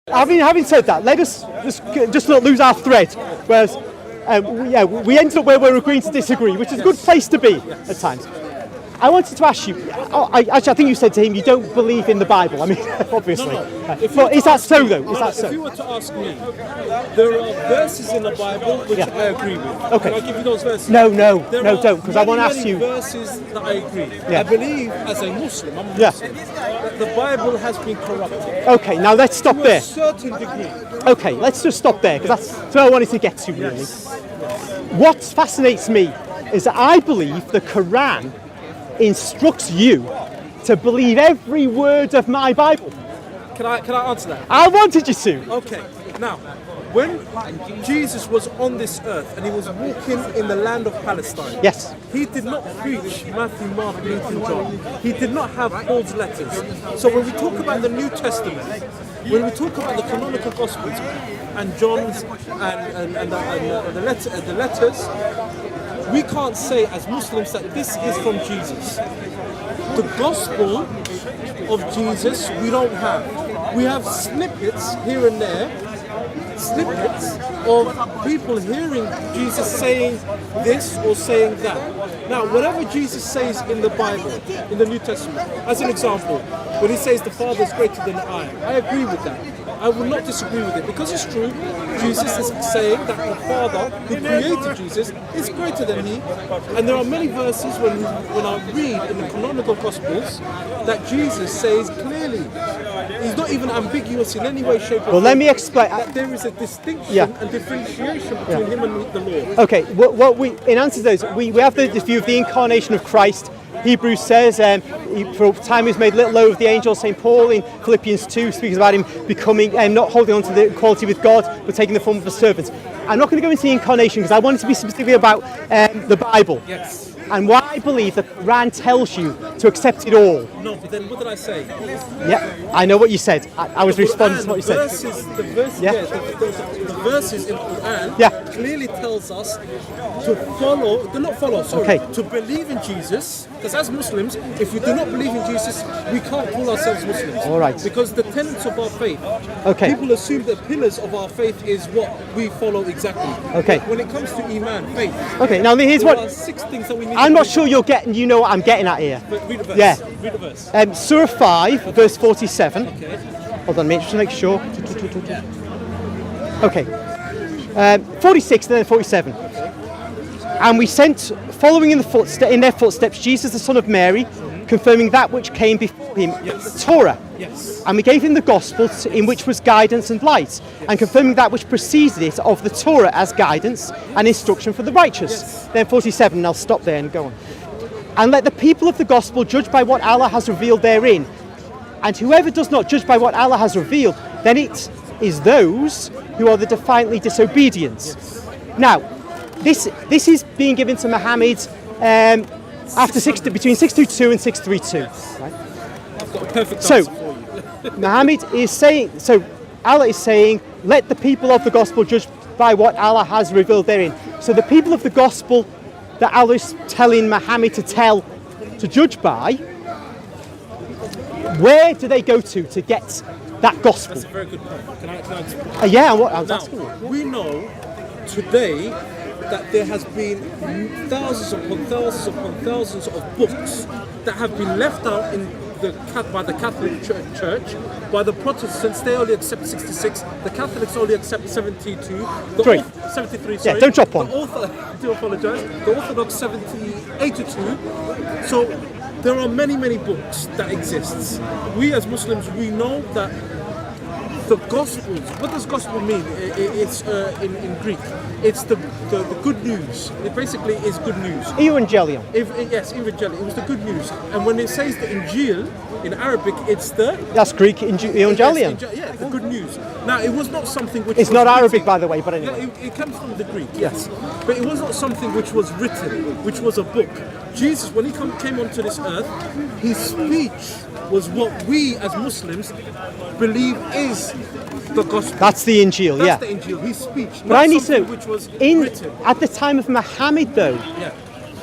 Having said that, let us just not lose our thread. Whereas, we ended up where we're agreeing to disagree, which is a good place to be at times. I wanted to ask you. I think you said to him you don't believe in the Bible. I mean, obviously. No. But is that so, though? Is that so? If you were to ask me, there are verses in the Bible which I agree with. Okay. Can I give you those verses? No, don't, because I want to ask you. Verses that I agree. Yeah. I believe, as a Muslim, I'm a Muslim, that the Bible has been corrupted. Okay, now let's stop there. To a certain degree. Okay, let's just stop there, because that's what I wanted to get to, really. Yes. What fascinates me is that I believe the Qur'an instructs you to believe every word of my Bible. Can I answer that? I wanted you to. Okay. Now, when Jesus was on this earth and he was walking in the land of Palestine, Yes. he did not preach Matthew, Mark, Luke, and John. He did not have Paul's letters. So when we talk about the New Testament, when we talk about the canonical Gospels and John's and the letters, we can't say as Muslims that this is from Jesus. The Gospel of Jesus we don't have. We have snippets here and there, snippets of people hearing Jesus saying this or saying that. Now, whatever Jesus says in the Bible, in the New Testament, as an example, when he says the Father is greater than I agree with that. I will not disagree with it because it's true. Jesus is saying that the Father who created Jesus is greater than he. And there are many verses when I read in the canonical Gospels that Jesus says clearly, he's not even ambiguous in any way, shape or form. Well, let me explain. That there is a distinction and differentiation between him and the Lord. Okay, what we in answer to those, we have the view of the incarnation of Christ. Hebrews says, for time is made little low of the angels. St. Paul in Philippians 2 speaks about him becoming, not holding on to the equality with God, but taking the form of a servant. I'm not going to go into the incarnation because I wanted to be specific about the Bible. Yes. And why I believe the Quran tells you to accept it all. No, but then what did I say? Yeah, I know what you said. I was responding to what you said. The verses in Quran clearly tells us to to believe in Jesus. Because as Muslims, if we do not believe in Jesus, we can't call ourselves Muslims. All right. Because the tenets of our faith, people assume the pillars of our faith is what we follow exactly. Okay. When it comes to Iman, faith. Okay, now here's there what... are 6 things that we need I'm not sure you know what I'm getting at here. But read the verse. Yeah. Read the verse. Surah 5, verse 47. Okay. Hold on a minute, just to make sure. Okay. 46 and then 47. And we sent, following in their footsteps, Jesus the son of Mary, confirming that which came before him, Torah. Yes. And we gave him the gospel in which was guidance and light, and confirming that which preceded it of the Torah as guidance and instruction for the righteous. Then 47, and I'll stop there and go on. And let the people of the gospel judge by what Allah has revealed therein. And whoever does not judge by what Allah has revealed, then it is those who are the defiantly disobedient. Yes. Now, this is being given to Muhammad between 622 and 632. Right? I've got a perfect answer for you. Muhammad is saying, Allah is saying, let the people of the gospel judge by what Allah has revealed therein. So the people of the gospel that Allah is telling Muhammad to judge by, where do they go to get that gospel? That's a very good point. Can I explain? Yeah, I was asking you. We know today that there has been thousands upon thousands of books that have been left out by the Catholic Church. By the Protestants, they only accept 66. The Catholics only accept 72. 73, sorry. Yeah, don't drop one. I do apologise. The Orthodox 82. So there are many books that exist. We as Muslims, we know that the Gospels. What does Gospel mean? It's in Greek. It's the good news. It basically is good news. Evangelion. Yes, Evangelion. It was the good news. And when it says the Injil in Arabic, it's the... That's Greek, Evangelion. Yeah, the good news. Now, it was not something which It's was not written. Arabic, by the way, but anyway. It comes from the Greek, yes. But it was not something which was written, which was a book. Jesus, when he came onto this earth, his speech was what we as Muslims believe is the gospel. That's the Injil, That's the Injil, his speech. But I need to which was know, written. at the time of Muhammad though, Yeah.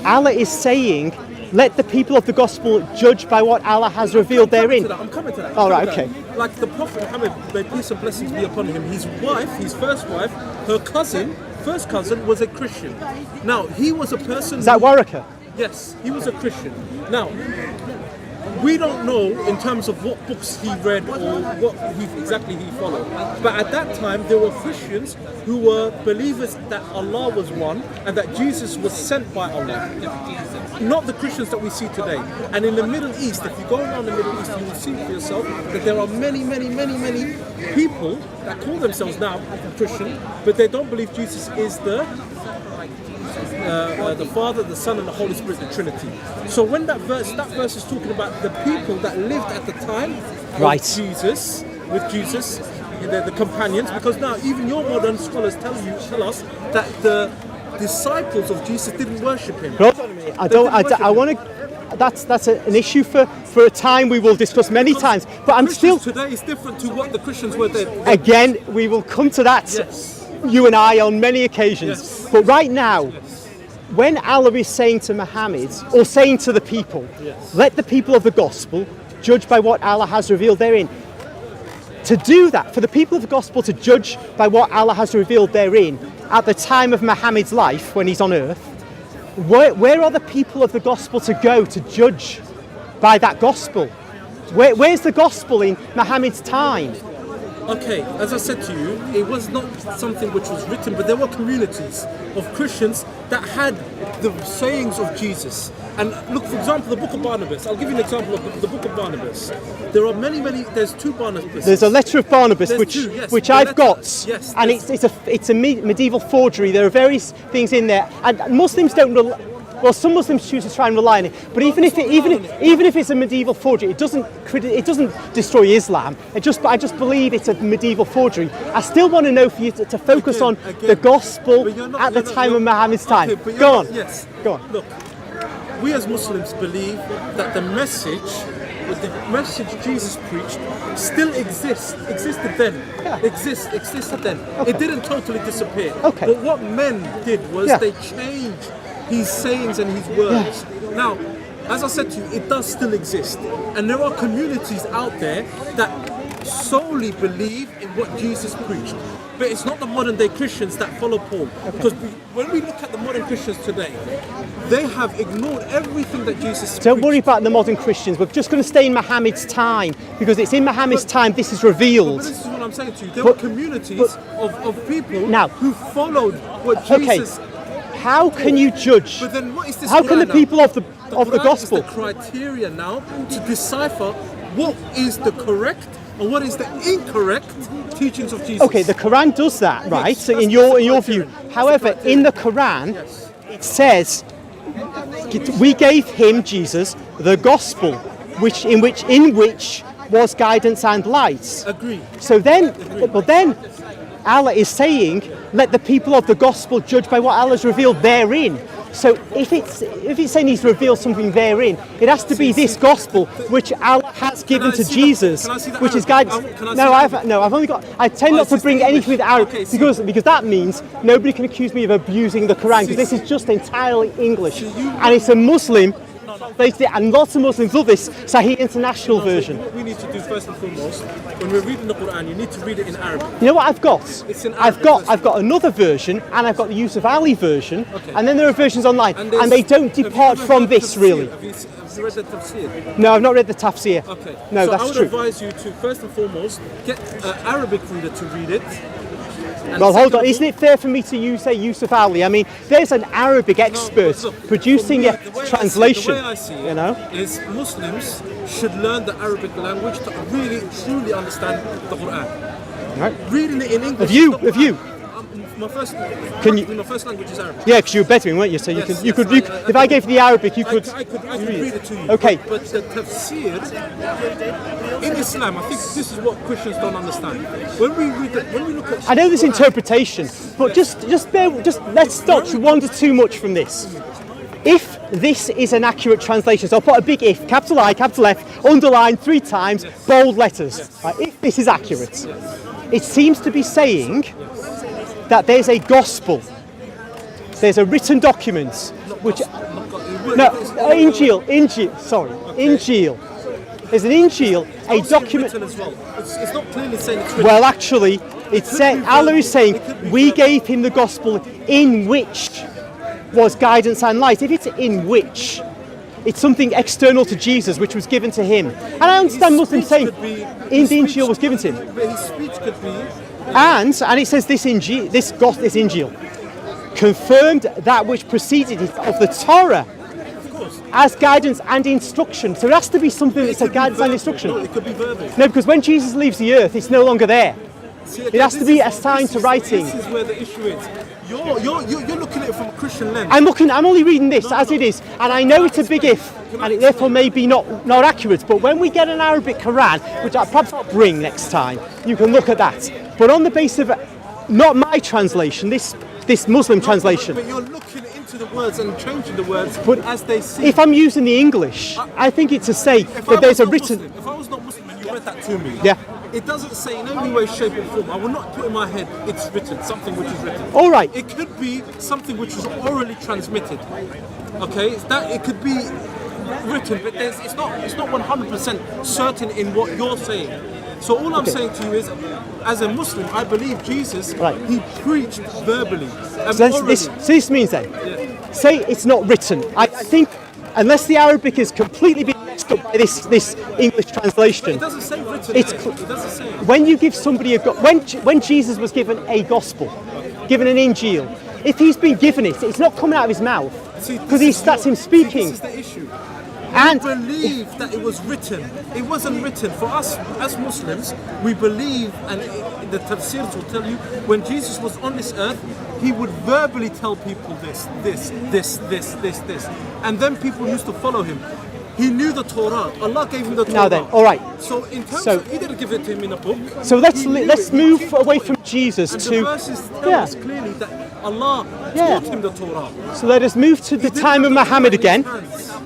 Allah is saying let the people of the gospel judge by what Allah has revealed therein. I'm coming to that. All right, okay. Like the Prophet Muhammad, may peace and blessings be upon him, his wife, his first wife, her cousin, first cousin was a Christian. Now, he was a person... Is that Waraka? Yes, he was a Christian. Now, we don't know in terms of what books he read or what exactly he followed. But at that time, there were Christians who were believers that Allah was one and that Jesus was sent by Allah. Not the Christians that we see today. And in the Middle East, if you go around the Middle East, you will see for yourself that there are many people that call themselves now Christian, but they don't believe Jesus is the Father, the Son, and the Holy Spirit, the Trinity. So when that verse is talking about the people that lived at the time Right. with Jesus, the companions, because now even your modern scholars tell us that the disciples of Jesus didn't worship him. Hold on a minute. I want to. That's an issue for a time we will discuss many times. But I'm Christians still. today is different to what the Christians were then. Again, we will come to that. Yes. You and I on many occasions. Yes. But right now, when Allah is saying to Muhammad, or saying to the people, let the people of the gospel judge by what Allah has revealed therein. To do that, for the people of the gospel to judge by what Allah has revealed therein, at the time of Muhammad's life, when he's on earth, where are the people of the gospel to go to judge by that gospel? Where's the gospel in Muhammad's time? Okay, as I said to you, it was not something which was written, but there were communities of Christians that had the sayings of Jesus. And look, for example, the book of Barnabas. I'll give you an example of the book of Barnabas. There are many, there's two Barnabas. There's a letter of Barnabas, There's which two, yes. which The I've letter- got, yes, and it's a medieval forgery. There are various things in there, and Muslims don't. Well, some Muslims choose to try and rely on it, but even if it's a medieval forgery, it doesn't destroy Islam. I just believe it's a medieval forgery. I still want to know for you to focus on the gospel But you're not- at the you're not- time of you're- Muhammad's time. Okay, but you're Go not- on. Yes. Go on. Look, we as Muslims believe that the message Jesus preached still existed then. Yeah. Existed then. It didn't totally disappear. Okay. But what men did was Yeah. they changed his sayings and his words. Now, as I said to you, it does still exist. And there are communities out there that solely believe in what Jesus preached. But it's not the modern day Christians that follow Paul. Because when we look at the modern Christians today, they have ignored everything that Jesus Don't preached. worry about the modern Christians. We're just going to stay in Muhammad's time, because it's in Muhammad's time this is revealed. But this is what I'm saying to you. There were communities of people Now- who followed what Okay. Jesus... How can you judge? But then what is this How can the Quran now? people of the Quran gospel? is the criteria now to decipher what is the correct and what is the incorrect teachings of Jesus. Okay, the Quran does that, right? So that's in your the view. criterion. However, That's the in the Quran, Yes. it says we gave him, Jesus, the gospel, in which was guidance and light. Agree. So then, but then Allah is saying, let the people of the gospel judge by what Allah has revealed therein. So if it's saying he's revealed something therein, it has to be this gospel which Allah has given I to see Jesus, that? Can I see the which is Arabic? guidance. Can I see No, the I've only got. I tend not it's to just bring the anything with English. Arabic Okay, see. because that means nobody can accuse me of abusing the Quran, because this is just entirely English, and it's a Muslim. And lots of Muslims love this Sahih International version. What we need to do first and foremost, when we're reading the Quran, you need to read it in Arabic. You know what I've got? It's in I've Arabic. got another version, and I've got the Yusuf Ali version, Okay. and then there are versions online, there's- and they don't have you depart ever from read this tafsir? really. Have you read the tafsir? No, I've not read the tafsir. Okay. No, so that's I would true. advise you to first and foremost get an Arabic reader to read it. And Well, hold second on. of Isn't all- it fair for me to say Yusuf Ali? I mean, there's an Arabic expert Look, producing for a me, the way translation. the way I see it You know? is Muslims should learn the Arabic language to really, truly understand the Quran. Right. Reading it in English. Have you? is not Have you? My first. Can you- My first language is Arabic. Yeah, because you were Bedouin, weren't you? So you Yes, could, you yes, could, I- if I gave you the Arabic, you could. I could read it to you. Okay. But the tafsir in Islam, I think this is what Christians don't understand. When we look at I know this Quran, interpretation, but just let's stop wander too much from this. If this is an accurate translation, so I'll put a big if, capital I, capital F, underline 3 times, bold letters. Right, if this is accurate, it seems to be saying that there's a gospel, there's a written document, which No, Injil. Sorry, Injil. There's an Injil, a document. As well. It's not clearly saying it's written. Well, actually, it said Allah is saying we gave him the gospel in which was guidance and light. If it's in which, it's something external to Jesus, which was given to him. And I understand Muslims saying in the Injil was given to him. But his speech could be. And it says this Injil confirmed that which preceded it of the Torah as guidance and instruction. So it has to be something that's a guidance and instruction. No, it could be verbal. No, because when Jesus leaves the earth, it's no longer there. It has to be assigned to writing. This is where the issue is. You're looking at it from a Christian lens. I'm only reading this as it is, and I know it's a big if, and it therefore may be not accurate. But when we get an Arabic Quran, which I'll perhaps I'll bring next time, you can look at that. But on the basis of not my translation, this Muslim translation. But you're looking into the words and changing the words as they see. If I'm using the English, I think it's to say that there's a written. If I was not Muslim and you read that to me, yeah. It doesn't say in any way, shape or form. I will not put in my head it's written, something which is written. All right. It could be something which was orally transmitted. Okay, it could be written, but it's not 100% certain in what you're saying. So all I'm saying to you is, as a Muslim, I believe Jesus. Right. He preached verbally. And So this means then, say it's not written. I think unless the Arabic is completely been messed up by this English translation. It doesn't say written. It doesn't say. When you give somebody when Jesus was given a gospel, given an Injil, if he's been given it, it's not coming out of his mouth because that's him speaking. This is the issue. And we believe that it was written. It wasn't written. For us as Muslims, we believe, and the tafsirs will tell you, when Jesus was on this earth, he would verbally tell people this. And then people used to follow him. He knew the Torah. Allah gave him the Torah. Now then, all right. So in terms of, he didn't give it to him in a book. So let's move away from Jesus and to. the verses tell us clearly that Allah taught him the Torah. So let us move to the time of Muhammad again.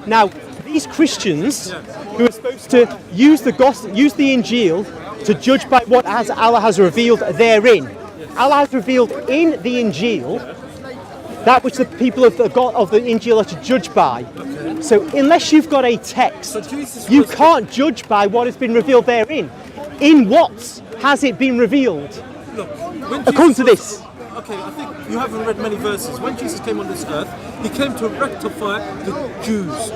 Now, these Christians who are supposed to use the Injil to judge by what Allah has revealed therein. Allah has revealed in the Injil that which the people of the Injil are to judge by. Okay. So unless you've got a text, you can't judge by what has been revealed therein. In what has it been revealed? Look, according to this. Okay, I think you haven't read many verses. When Jesus came on this earth, he came to rectify the Jews.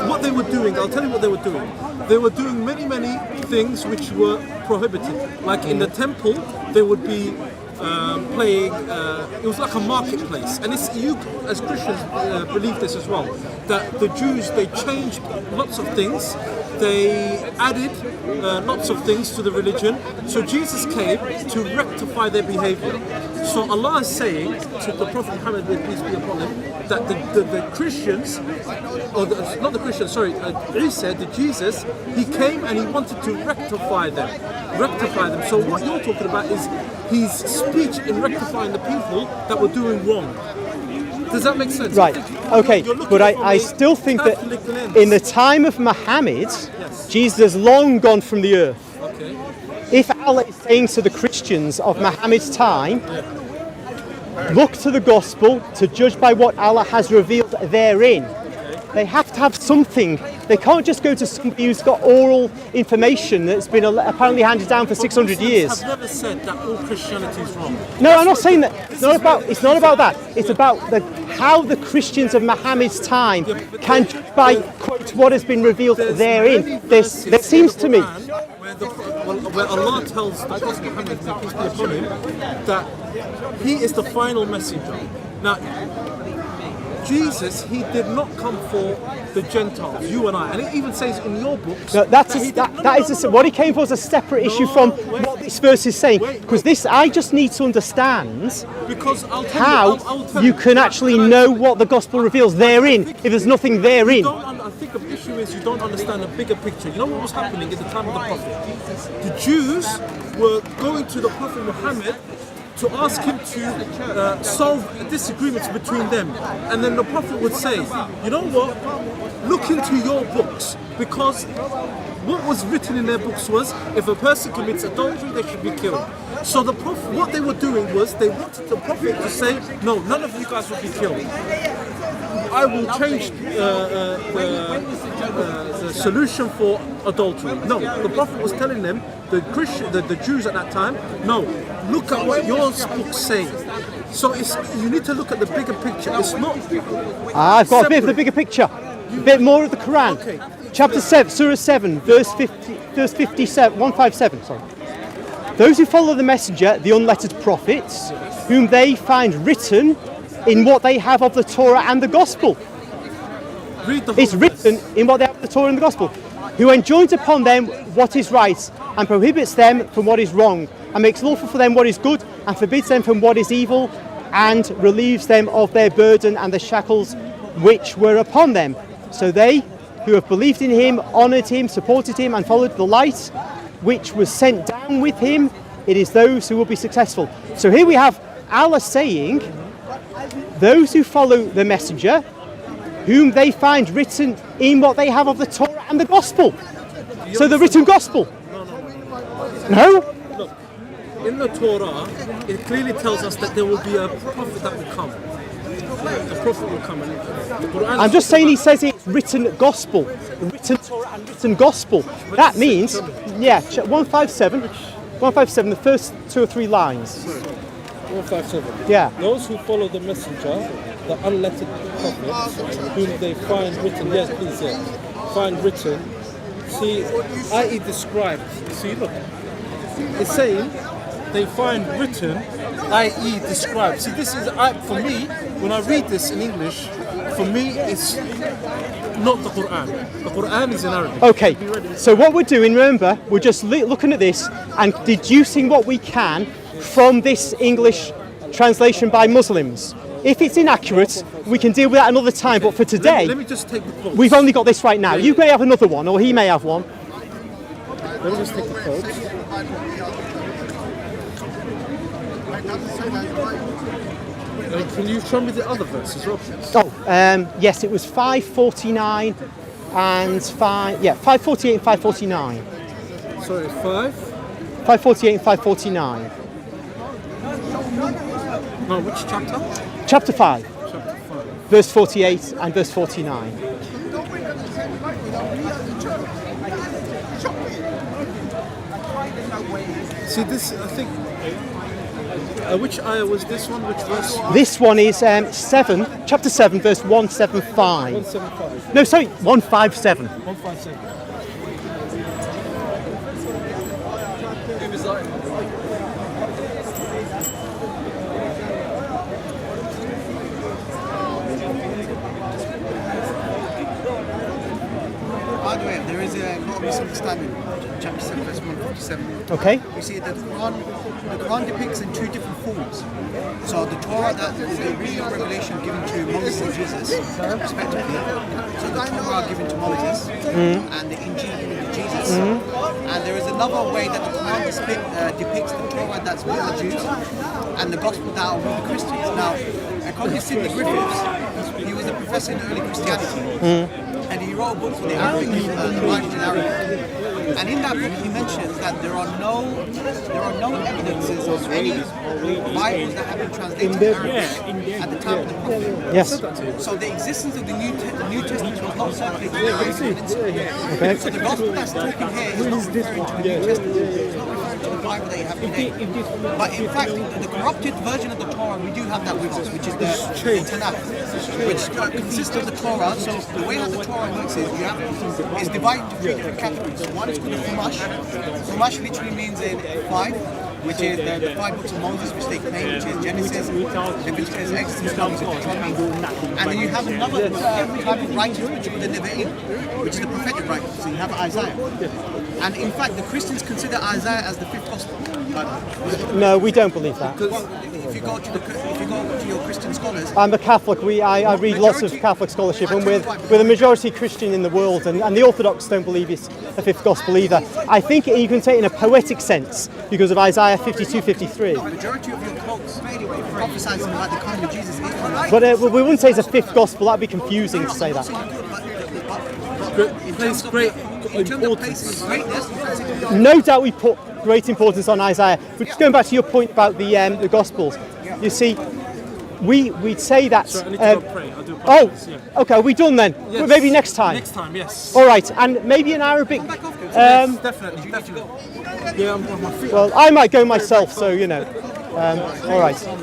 What they were doing, I'll tell you what they were doing. They were doing many things which were prohibited. Like in the temple, they would be playing, it was like a marketplace. And you, as Christians, believe this as well, that the Jews, they changed lots of things. They added lots of things to the religion. So Jesus came to rectify their behavior. So Allah is saying to the Prophet Muhammad, may peace be upon him, that the Christians, not the Christians, sorry, Isa, the Jesus, he came and he wanted to rectify them. So what you're talking about is his speech in rectifying the people that were doing wrong. Does that make sense? Right, okay, but I still think that in the time of Muhammad, Jesus has long gone from the earth. Okay. If Allah is saying to the Christians of Muhammad's time, look to the gospel to judge by what Allah has revealed therein, they have to have something. They can't just go to somebody who's got oral information that's been apparently handed down for 600 years. I've never said that all Christianity is wrong. No, I'm not saying that. It's not about that. It's about how the Christians of Muhammad's time can judge by quote what has been revealed therein. There seems to me. Where Allah tells the Prophet Muhammad, may peace be upon him, that he is the final messenger. Now, Jesus, he did not come for the Gentiles, you and I, and it even says in your books. No, what he came for is a separate issue from what this verse is saying. Because this, I just need to understand how you can actually know what the gospel reveals therein if there's nothing therein. I think the issue is you don't understand the bigger picture. You know what was happening at the time of the Prophet? The Jews were going to the Prophet Muhammad to ask him to solve disagreements between them. And then the Prophet would say, you know what, look into your books, because what was written in their books was, if a person commits adultery, they should be killed. So the prophet, what they were doing was they wanted the prophet to say, no, none of you guys will be killed. I will change the solution for adultery. No, the prophet was telling them, the Jews at that time, no, look at what your books say. So you need to look at the bigger picture. It's not. I've got a bit of the bigger picture, a bit more of the Quran. Okay. Chapter 7, Surah 7, verse 57, 157. Sorry. Those who follow the messenger, the unlettered prophets, whom they find written in what they have of the Torah and the Gospel. Read the It's written in what they have of the Torah and the Gospel. Who enjoins upon them what is right, and prohibits them from what is wrong, and makes lawful for them what is good, and forbids them from what is evil, and relieves them of their burden and the shackles which were upon them. So they who have believed in him, honoured him, supported him, and followed the light which was sent down with him, it is those who will be successful. So here we have Allah saying, those who follow the messenger, whom they find written in what they have of the Torah and the Gospel. So the written Gospel. No? Look, in the Torah, it clearly tells us that there will be a prophet that will come. A prophet will come. And the Quran I'm just saying he says it's written Gospel. Written Torah and written Gospel. That means, yeah, 157, the first 2 or 3 lines. 157. Yeah. Those who follow the messenger, the unlettered prophets, whom they find written, yes, please, yeah, find written, see, i.e. described, see, look, it's saying they find written, i.e. described. See, this is, for me, when I read this in English, for me, it's not the Qur'an. The Qur'an is in Arabic. Okay, so what we're doing, remember, we're just looking at this and deducing what we can from this English translation by Muslims. If it's inaccurate, we can deal with that another time, but for today, Let me just take the quotes. we've only got this right now. You may have another one, or he may have one. Let me just take the quotes. Can you show me the other verse as well, please? Oh, yes, it was 549 and 548 and 549. Sorry, 5? 548 and 549. No, which chapter? Chapter 5, Chapter 5. verse 48 and verse 49. See, this, I think, which ayah was this one? Which verse? This one is chapter 7, verse 175. 175. No, sorry, 157. 157. By the way, there is a lot of misunderstanding. Chapter 7, verse 157. Okay. We see that the Quran depicts in 2 different forms. So the Torah, that is the real revelation given to Moses and Jesus, respectively. So the Torah given to Moses and the Injil given to Jesus. And there is another way that the Quran depicts the Torah that's with the Jews and the Gospel that are with the Christians. Now, according to Sidney Griffiths, he was a professor in early Christianity. And he wrote a book for the Arabic, the Bible in Arabic. And in that book he mentions that there are no evidences of any Bibles that have been translated to Arabic at the time of the Prophet. Yes. So the existence of the New Testament was not circulated in evidence. Okay. So the Gospel that's talking here is not referring to the New Testament. It's not referring to the Bible that you have today. But in fact, the corrupted version of the Torah, we do have that with us, which is the Tanakh, which consists of the Torah. So the way that the Torah works is it's divided into 3 different categories. One is called the Chumash. Chumash literally means in 5, which is the 5 books of Moses, which they claim, which is Genesis, Leviticus, Exodus, Numbers, and Deuteronomy. And then you have another type of writers, which are the Nevi'im, which is the prophetic writers. So you have Isaiah. And in fact, the Christians consider Isaiah as the 5th gospel. No, we don't believe that. Well, if you go to your Christian scholars, I'm a Catholic. I read lots of Catholic scholarship, and we're a majority Christian in the world, and the Orthodox don't believe it's a 5th gospel either. I think you can take it in a poetic sense because of Isaiah 52, 53. the majority of your quotes prophesizing about the coming of Jesus is from Isaiah. But we wouldn't say it's a 5th gospel. That'd be confusing to say that. In terms of placing greatness, you can say No doubt we put great importance on Isaiah. But just going back to your point about the Gospels, you see, we'd say that. Sorry, I need to go pray. I do apologize. Yeah. Okay, are we done then? Yes. Well, maybe next time. Next time, yes. All right, and maybe in Arabic. Yes, definitely. Yeah, I'm on my feet. Well, I might go myself, so you know. All right.